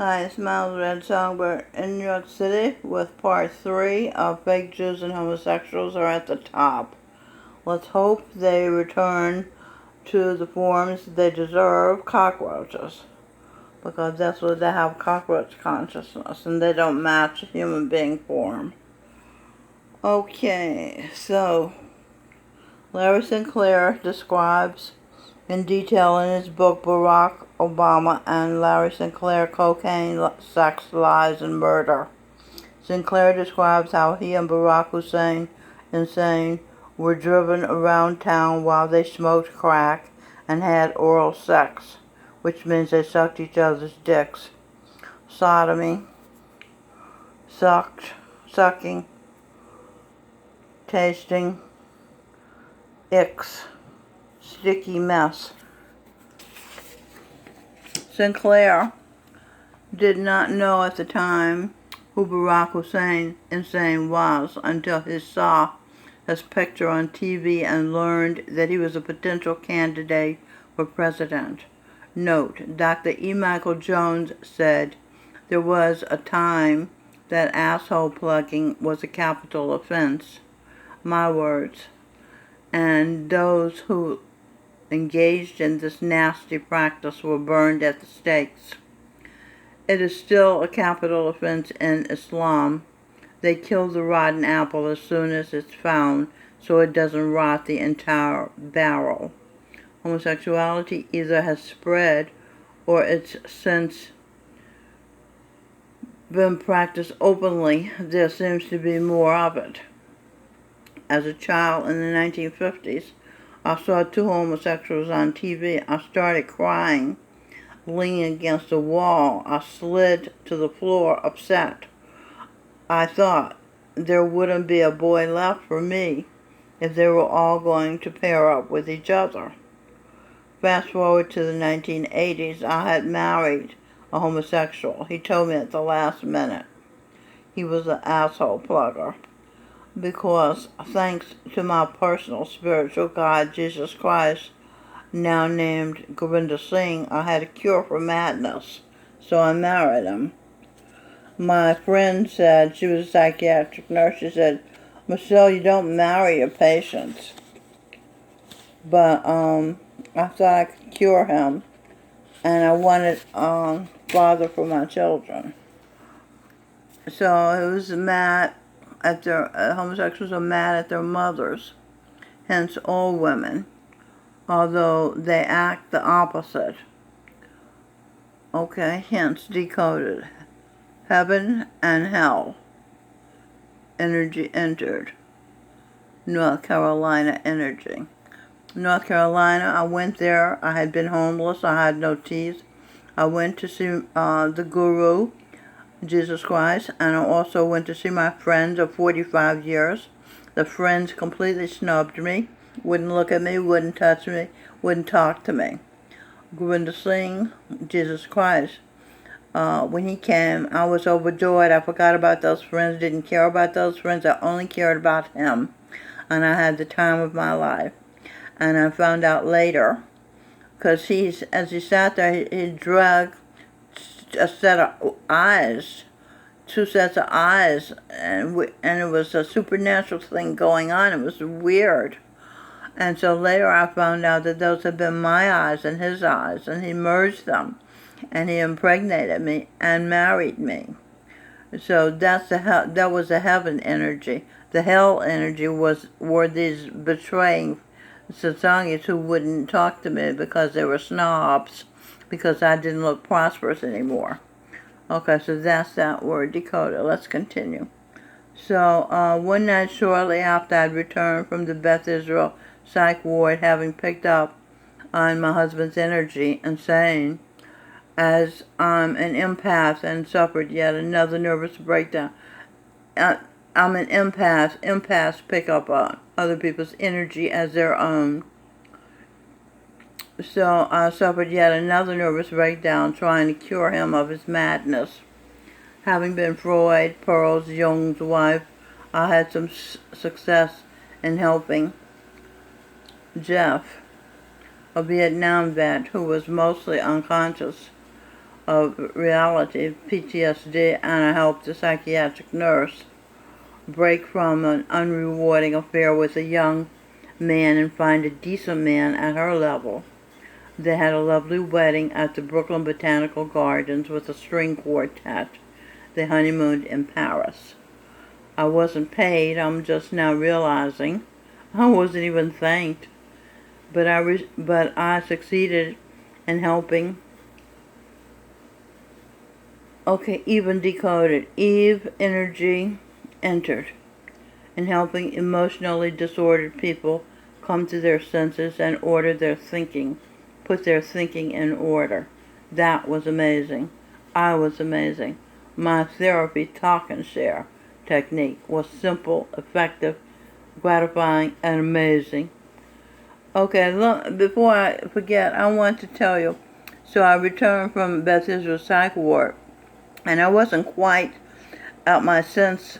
Hi, it's Miles Red Songbird in New York City with part 3 of Fake Jews and Homosexuals are at the top. Let's hope they return to the forms they deserve, cockroaches. Because that's what they have, cockroach consciousness, and they don't match human being form. Okay, so Larry Sinclair describes in detail in his book Barack Obama and Larry Sinclair, Cocaine, Sex, Lies, and Murder. Sinclair describes how he and Barack Hussein were driven around town while they smoked crack and had oral sex, which means they sucked each other's dicks. Sodomy, sucking, tasting, icks, sticky mess. Sinclair did not know at the time who Barack Hussein was until he saw his picture on TV and learned that he was a potential candidate for president. Note, Dr. E. Michael Jones said there was a time that asshole plugging was a capital offense. My words. And those who engaged in this nasty practice were burned at the stakes. It is still a capital offense in Islam. They kill the rotten apple as soon as it's found so it doesn't rot the entire barrel. Homosexuality either has spread or it's since been practiced openly. There seems to be more of it. As a child in the 1950s, I saw 2 homosexuals on TV. I started crying, leaning against the wall. I slid to the floor, upset. I thought there wouldn't be a boy left for me if they were all going to pair up with each other. Fast forward to the 1980s, I had married a homosexual. He told me at the last minute he was an asshole plugger. Because thanks to my personal spiritual guide, Jesus Christ, now named Govinda Singh, I had a cure for madness, so I married him. My friend said, she was a psychiatric nurse, she said, Michelle, you don't marry your patients. But I thought I could cure him, and I wanted father for my children. So it was mad at their homosexuals are mad at their mothers, hence all women, although they act the opposite. Okay, hence decoded. Heaven and hell. Energy entered. North Carolina energy. North Carolina, I went there. I had been homeless. I had no teeth. I went to see the guru, Jesus Christ, and I also went to see my friends of 45 years. The friends completely snubbed me, wouldn't look at me, wouldn't touch me, wouldn't talk to me. Govinda Singh, Jesus Christ, when he came, I was overjoyed. I forgot about those friends, didn't care about those friends. I only cared about him, and I had the time of my life. And I found out later, because as he sat there, he dragged a set of eyes, 2 sets of eyes, and it was a supernatural thing going on. It was weird. And so later I found out that those had been my eyes and his eyes, and he merged them, and he impregnated me and married me. So that was the heaven energy. The hell energy were these betraying satsangis who wouldn't talk to me because they were snobs, because I didn't look prosperous anymore. Okay, so that's that word decoded. Let's continue. So one night shortly after I'd returned from the Beth Israel psych ward, having picked up on my husband's energy and saying, as I'm an empath and suffered yet another nervous breakdown, I'm an empath. Empaths pick up on other people's energy as their own. So I suffered yet another nervous breakdown trying to cure him of his madness. Having been Freud, Pearl Jung's wife, I had some success in helping Jeff, a Vietnam vet who was mostly unconscious, of reality, PTSD, and I helped a psychiatric nurse break from an unrewarding affair with a young man and find a decent man at her level. They had a lovely wedding at the Brooklyn Botanical Gardens with a string quartet. They honeymooned in Paris. I wasn't paid. I'm just now realizing I wasn't even thanked. But I succeeded in helping. Okay, even decoded. Eve energy entered in helping emotionally disordered people come to their senses and order their thinking, put their thinking in order. That was amazing. I was amazing. My therapy talk and share technique was simple, effective, gratifying, and amazing. Okay, look, before I forget, I want to tell you, so I returned from Beth Israel Psych Ward, and I wasn't quite out my sense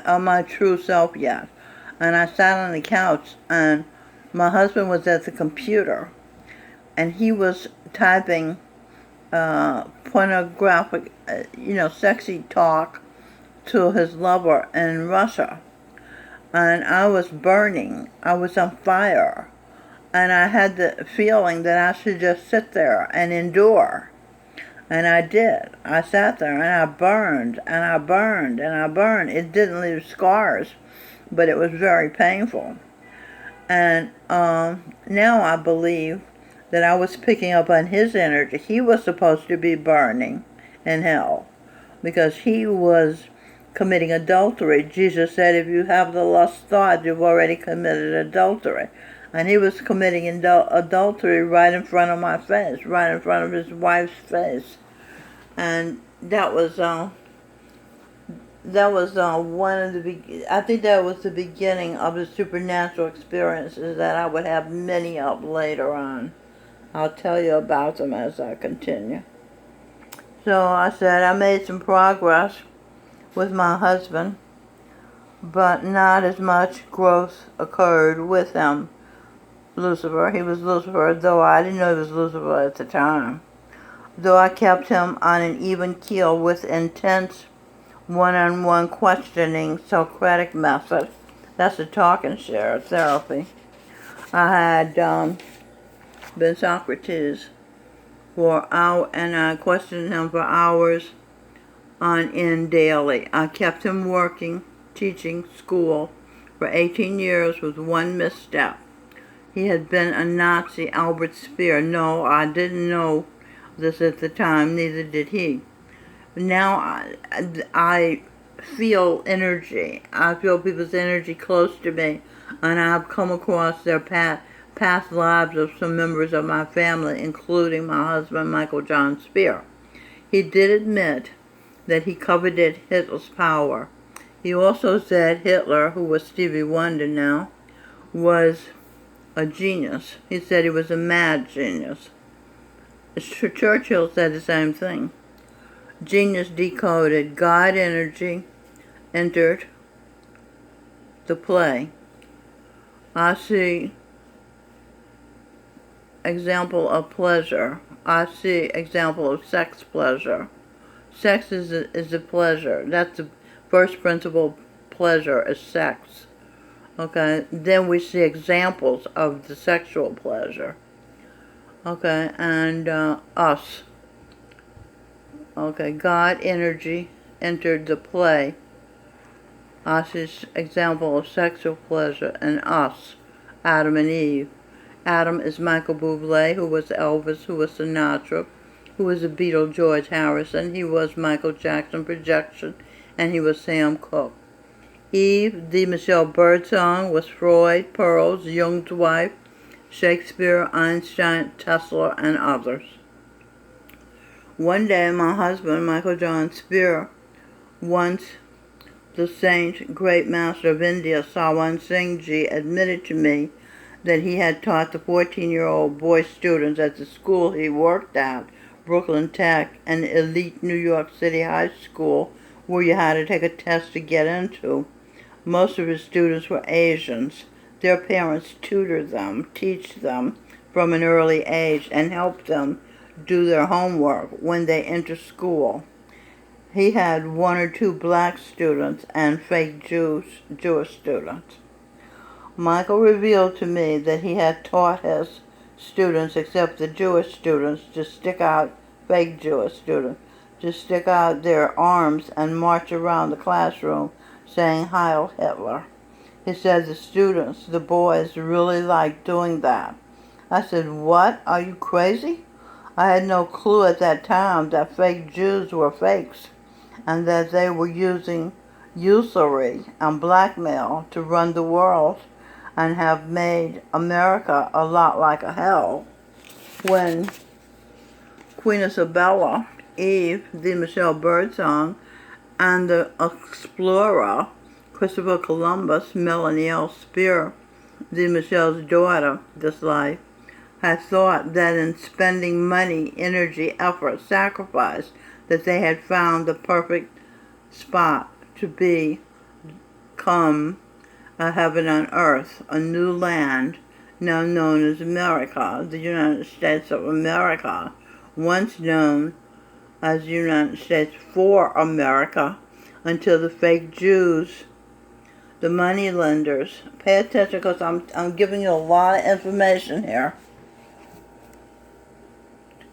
of my true self yet. And I sat on the couch, and my husband was at the computer, and he was typing pornographic, sexy talk to his lover in Russia. And I was burning. I was on fire. And I had the feeling that I should just sit there and endure. And I did. I sat there and I burned and I burned and I burned. It didn't leave scars, but it was very painful. And now I believe that I was picking up on his energy. He was supposed to be burning in hell because he was committing adultery. Jesus said, if you have the lust thought, you've already committed adultery. And he was committing adultery right in front of my face, right in front of his wife's face. And that was one of the, I think that was the beginning of the supernatural experiences that I would have many of later on. I'll tell you about them as I continue. So I said I made some progress with my husband, but not as much growth occurred with him. Lucifer, he was Lucifer, though I didn't know he was Lucifer at the time. Though I kept him on an even keel with intense one-on-one questioning Socratic method. That's a talk and share therapy. I had been Socrates for hours, and I questioned him for hours on end daily. I kept him working, teaching school for 18 years with one misstep. He had been a Nazi, Albert Speer. No, I didn't know this at the time, neither did he. Now I feel energy. I feel people's energy close to me, and I've come across their past lives of some members of my family, including my husband, Michael John Speer. He did admit that he coveted Hitler's power. He also said Hitler, who was Stevie Wonder now, was a genius. He said he was a mad genius. Churchill said the same thing. Genius decoded. God energy entered the play. I see example of pleasure. I see example of sex pleasure. Sex is a pleasure. That's the first principle. Pleasure is sex. Okay, then we see examples of the sexual pleasure. Okay, and us. Okay, God energy entered the play. Us is example of sexual pleasure, and us, Adam and Eve. Adam is Michael Bublé, who was Elvis, who was Sinatra, who was the Beatle George Harrison. He was Michael Jackson projection, and he was Sam Cooke. Eve, the Michelle Birdsong, was Freud, Pearls, Jung's wife, Shakespeare, Einstein, Tesla, and others. One day, my husband, Michael John Speer, once the saint, great master of India, Sawan Singh Ji, admitted to me that he had taught the 14-year-old boy students at the school he worked at, Brooklyn Tech, an elite New York City high school where you had to take a test to get into. Most of his students were Asians. Their parents tutored them, teach them from an early age, and helped them do their homework when they enter school. He had one or two black students and fake Jewish students. Michael revealed to me that he had taught his students, except the Jewish students, to stick out, fake Jewish students, to stick out their arms and march around the classroom saying Heil Hitler. He said the students, the boys, really liked doing that. I said, what? Are you crazy? I had no clue at that time that fake Jews were fakes and that they were using usury and blackmail to run the world and have made America a lot like a hell. When Queen Isabella, Eve, the Michelle Birdsong, and the explorer Christopher Columbus, Melanie L. Spear, the Michelle's daughter, this life, had thought that in spending money, energy, effort, sacrifice, that they had found the perfect spot to become a heaven on earth, a new land now known as America, the United States of America, once known as the United States for America, until the fake Jews, the money lenders, pay attention because I'm giving you a lot of information here.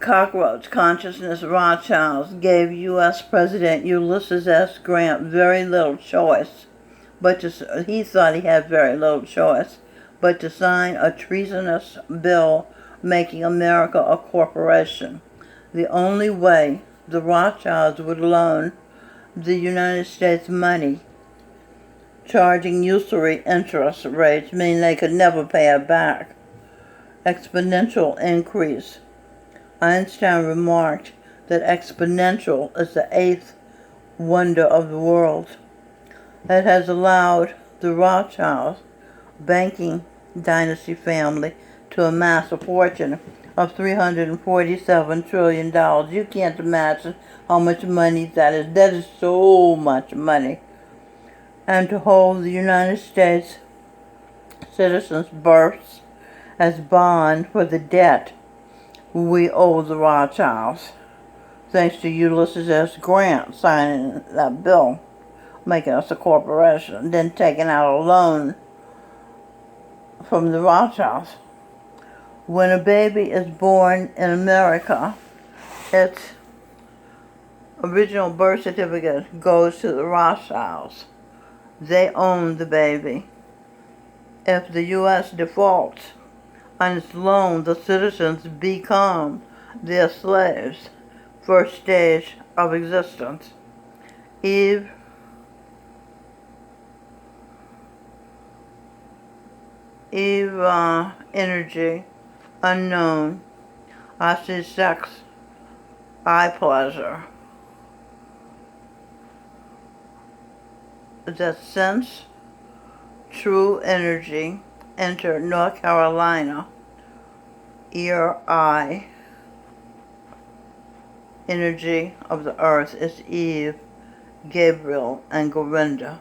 Cockroach Consciousness Rothschilds gave U.S. President Ulysses S. Grant very little choice, he thought he had very little choice, but to sign a treasonous bill making America a corporation. The only way the Rothschilds would loan the United States money, charging usury interest rates, meaning they could never pay it back. Exponential increase. Einstein remarked that exponential is the eighth wonder of the world. It has allowed the Rothschilds, banking dynasty family, to amass a fortune of $347 trillion. You can't imagine how much money that is. That is so much money. And to hold the United States citizens' births as bond for the debt we owe the Rothschilds, thanks to Ulysses S. Grant signing that bill, making us a corporation, then taking out a loan from the Rothschilds. When a baby is born in America, its original birth certificate goes to the Rothschilds. They own the baby. If the U.S. defaults on its loan, the citizens become their slaves. First stage of existence. Eve energy, unknown. I see sex, eye pleasure. That sense, true energy, enter North Carolina, ear, eye. Energy of the earth is Eve, Gabriel, and Gorinda.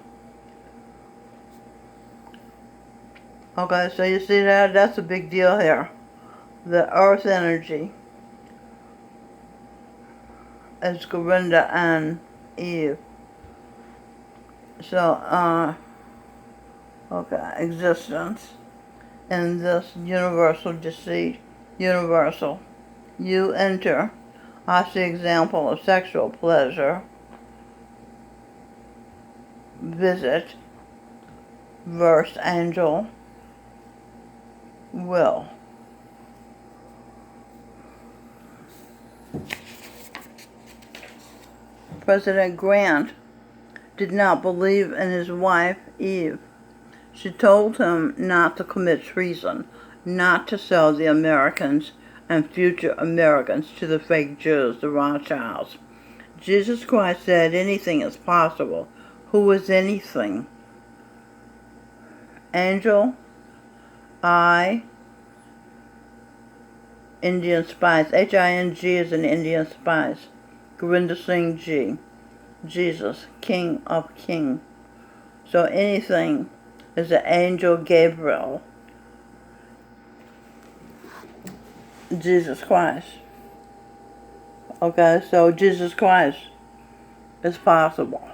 Okay, so you see that? That's a big deal here. The earth energy is Gorinda and Eve. So, okay, existence in this universal deceit, universal. You enter. I see example of sexual pleasure. Visit. Verse angel. Will. President Grant did not believe in his wife, Eve. She told him not to commit treason, not to sell the Americans and future Americans to the fake Jews, the Rothschilds. Jesus Christ said anything is possible. Who is anything? Angel, I, Indian spice. H-I-N-G is an Indian spice. Gorinda Singh G. Jesus, King of King. So anything is the angel Gabriel. Jesus Christ. Okay, so Jesus Christ is possible.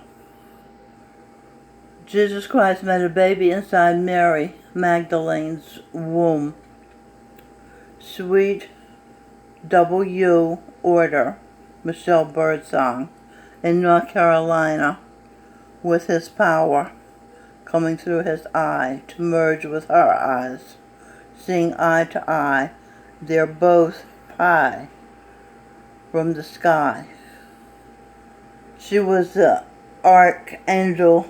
Jesus Christ made a baby inside Mary Magdalene's womb. Sweet W. Order, Michelle Birdsong, in North Carolina, with his power coming through his eye to merge with her eyes, seeing eye to eye. They're both pie from the sky. She was the Archangel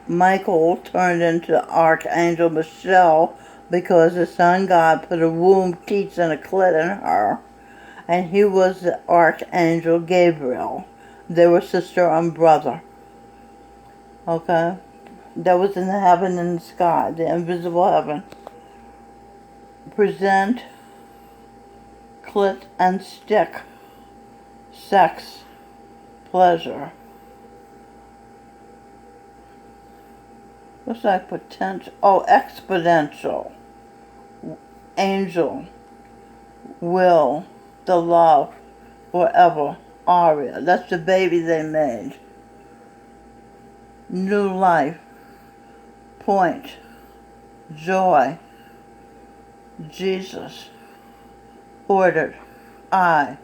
Michael turned into Archangel Michelle because the sun god put a womb teats and a clit in her, and he was the Archangel Gabriel. They were sister and brother. Okay? That was in the heaven and the sky, the invisible heaven. Present, clit and stick, sex, pleasure. Looks like potential. Oh, exponential. Angel. Will. The love. Forever. Aria. That's the baby they made. New life. Point. Joy. Jesus. Ordered. I.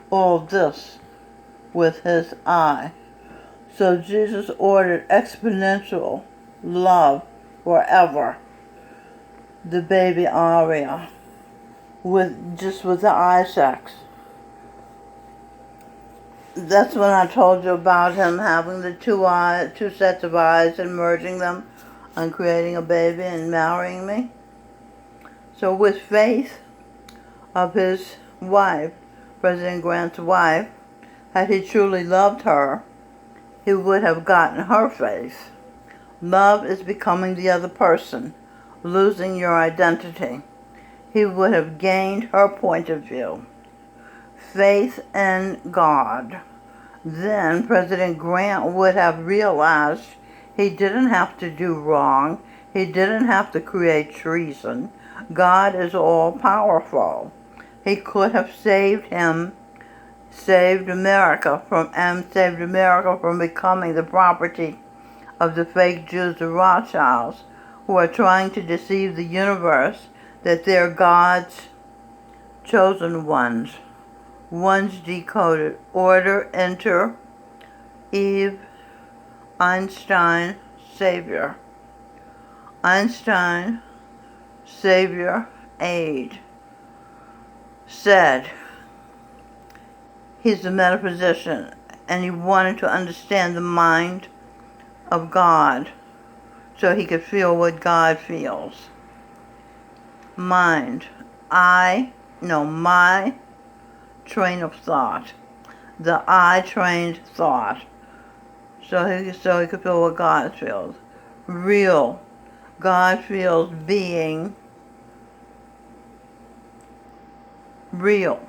All this with his eye. So Jesus ordered exponential love forever. The baby Aria, with the eye sex. That's when I told you about him having the two sets of eyes and merging them and creating a baby and marrying me. So with faith of his wife, President Grant's wife, had he truly loved her, he would have gotten her faith. Love is becoming the other person, losing your identity. He would have gained her point of view. Faith in God. Then President Grant would have realized he didn't have to do wrong. He didn't have to create treason. God is all powerful. He could have saved America from becoming the property of the fake Jews, the Rothschilds, who are trying to deceive the universe that they're God's chosen ones. Ones decoded. Order, enter, Eve, Einstein, Savior. Einstein, Savior, aid. Said he's a metaphysician and he wanted to understand the mind of God so he could feel what God feels. Mind. My train of thought. The I trained thought. So he could feel what God feels. Real. God feels being real.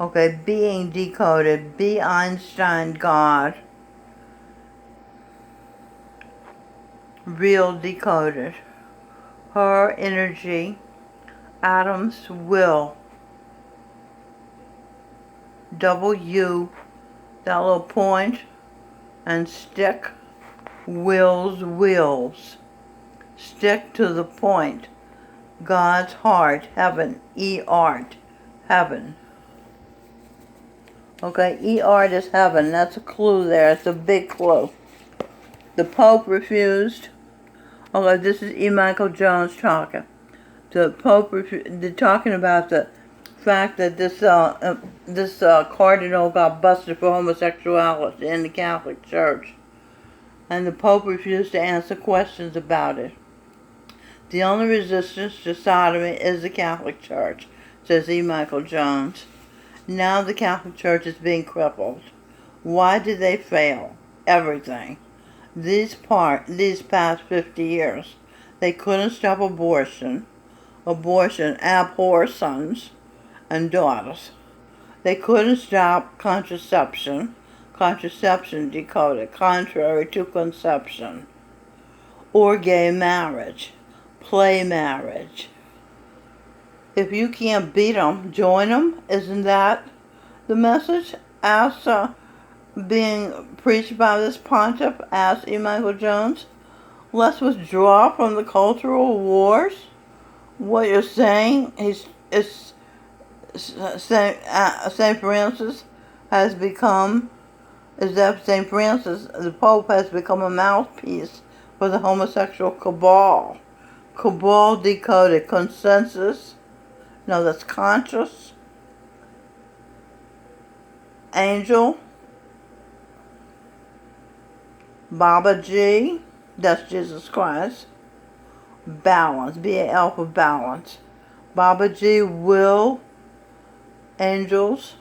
Okay, being decoded. Be Einstein God. Real decoded. Her energy. Atoms will. W, that little point, and stick, wheels. Stick to the point. God's heart, heaven, E-art, heaven. Okay, E-art is heaven. That's a clue there. It's a big clue. The Pope refused. Okay, this is E. Michael Jones talking. The Pope they're talking about the fact that this cardinal got busted for homosexuality in the Catholic Church, and the Pope refused to answer questions about it. The only resistance to sodomy is the Catholic Church, says E. Michael Jones. Now the Catholic Church is being crippled. Why did they fail? Everything. These past 50 years, they couldn't stop abortion. Abortion abhors sons and daughters. They couldn't stop contraception. Contraception decoded, contrary to conception. Or gay marriage. Play marriage. If you can't beat them, join them. Isn't that The message after being preached by this pontiff, asked E. Michael Jones, let's withdraw from the cultural wars. What you're saying is St. Francis has become, is that St. Francis, the Pope, has become a mouthpiece for the homosexual cabal. Cabal decoded. Consensus, no, that's conscious. Angel. Baba G, that's Jesus Christ. Balance, B-A-L for balance. Baba G, will, angels,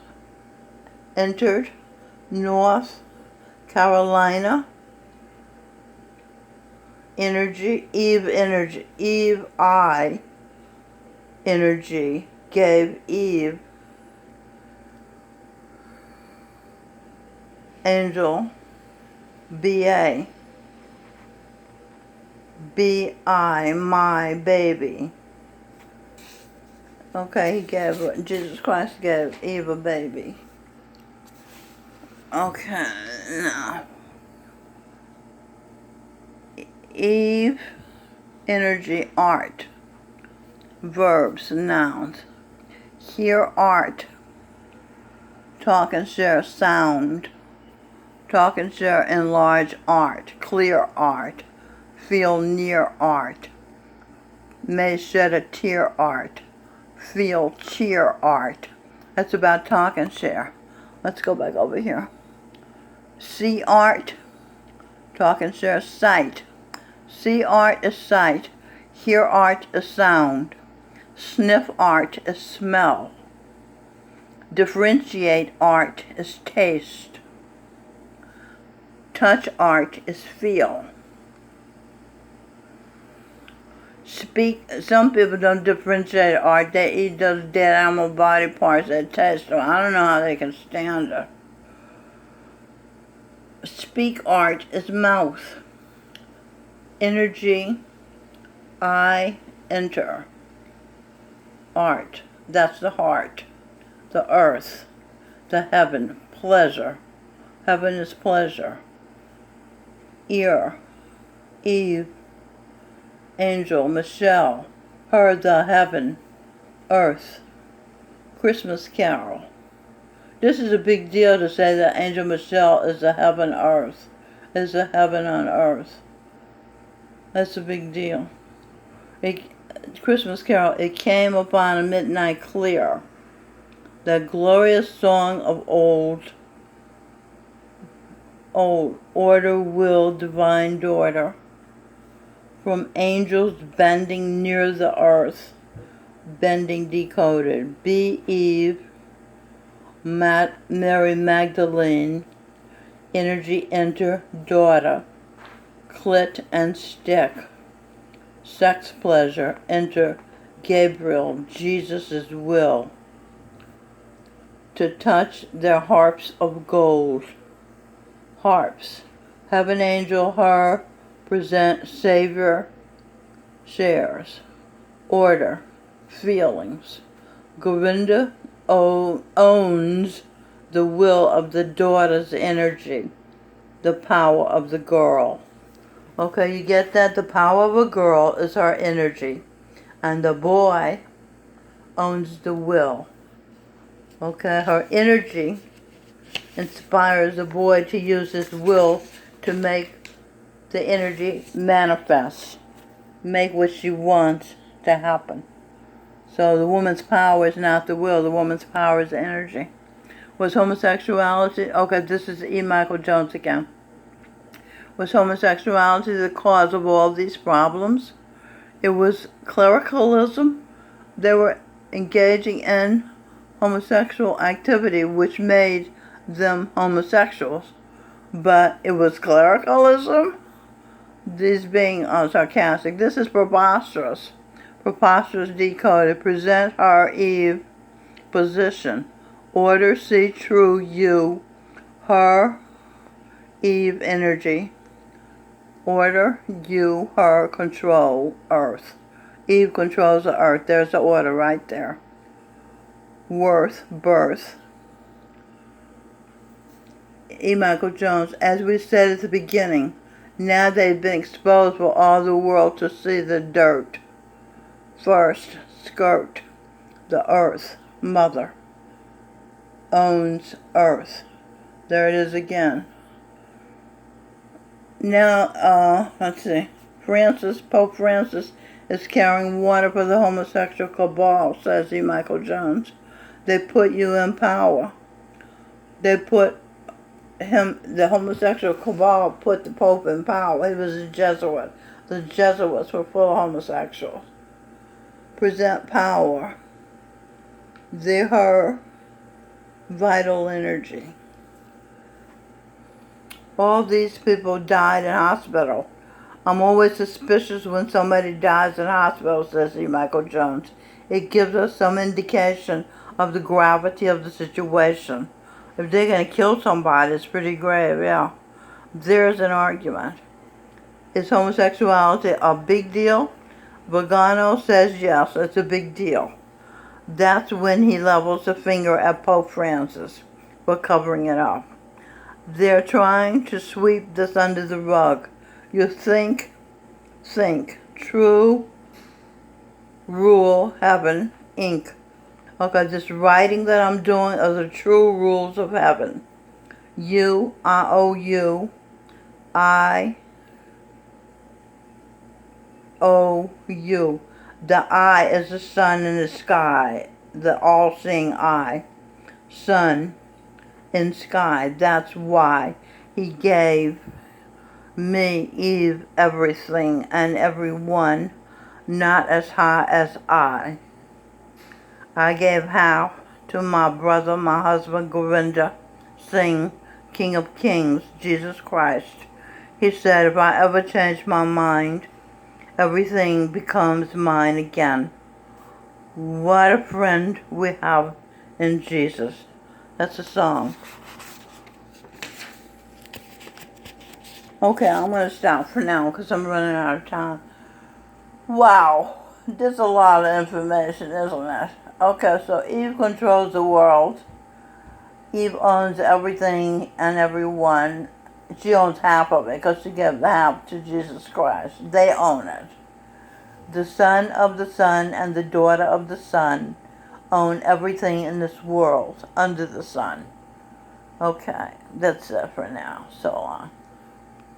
entered North Carolina. Energy, Eve I, energy, gave Eve, angel, B-A, B-I, my baby. Okay, Jesus Christ gave Eve a baby. Okay, now. Eve, energy, art. Verbs, nouns. Hear art. Talk and share sound. Talk and share enlarge art. Clear art. Feel near art. May shed a tear art. Feel cheer art. That's about talk and share. Let's go back over here. See art. Talk and share sight. See art is sight. Hear art is sound. Sniff art is smell. Differentiate art is taste. Touch art is feel. Speak, some people don't differentiate art. They eat those dead animal body parts that taste, so I don't know how they can stand it. Speak art is mouth. Energy, I enter. Art, that's the heart. The earth, the heaven, pleasure. Heaven is pleasure. Ear, Eve, angel, Michelle, her, the heaven, earth. Christmas carol. This is a big deal to say that Angel Michelle is the heaven earth, is the heaven on earth. That's a big deal. Christmas carol, it came upon a midnight clear. That glorious song of old, order, will, divine daughter. From angels bending near the earth, bending decoded. Be Eve, Mary Magdalene, energy enter, daughter. Clit and stick, sex pleasure, enter Gabriel, Jesus' will, to touch their harps of gold. Harps, heaven angel, her, present, Savior, shares, order, feelings. Govinda owns the will of the daughter's energy, the power of the girl. Okay, you get that? The power of a girl is her energy, and the boy owns the will. Okay, her energy inspires the boy to use his will to make the energy manifest, make what she wants to happen. So the woman's power is not the will, the woman's power is the energy. Was homosexuality, okay, this is E. Michael Jones again. Was homosexuality the cause of all these problems? It was clericalism. They were engaging in homosexual activity, which made them homosexuals. But it was clericalism? These being sarcastic. This is preposterous. Preposterous decoded. Present her, Eve, position. Order, see, true, you. Her, Eve, energy. Order, you, her, control, earth. Eve controls the earth. There's the order right there. Worth, birth. E. Michael Jones, as we said at the beginning, now they've been exposed for all the world to see the dirt. First, skirt, the earth, mother, owns earth. There it is again. Now, let's see. Pope Francis is carrying water for the homosexual cabal, says E. Michael Jones. They put you in power. They put the homosexual cabal put the Pope in power. He was a Jesuit. The Jesuits were full of homosexuals. Present power. They're her vital energy. All these people died in hospital. I'm always suspicious when somebody dies in hospital, says E. Michael Jones. It gives us some indication of the gravity of the situation. If they're going to kill somebody, it's pretty grave, yeah. There's an argument. Is homosexuality a big deal? Vagano says yes, it's a big deal. That's when he levels the finger at Pope Francis for covering it up. They're trying to sweep this under the rug. You think, True Rule Heaven, Inc. Okay, this writing that I'm doing are the true rules of heaven. You, I-O-U, I-O-U. The I is the sun in the sky, the all-seeing eye. Sun in sky. That's why he gave me, Eve, everything and everyone, not as high as I. I gave half to my brother, my husband, Govinda Singh, King of Kings, Jesus Christ. He said, if I ever change my mind, everything becomes mine again. What a friend we have in Jesus. That's a song. Okay, I'm going to stop for now because I'm running out of time. Wow, there's a lot of information, isn't it? Okay, so Eve controls the world. Eve owns everything and everyone. She owns half of it because she gave the half to Jesus Christ. They own it. The son of the sun and the daughter of the sun own everything in this world under the sun. Okay, that's it for now. So long.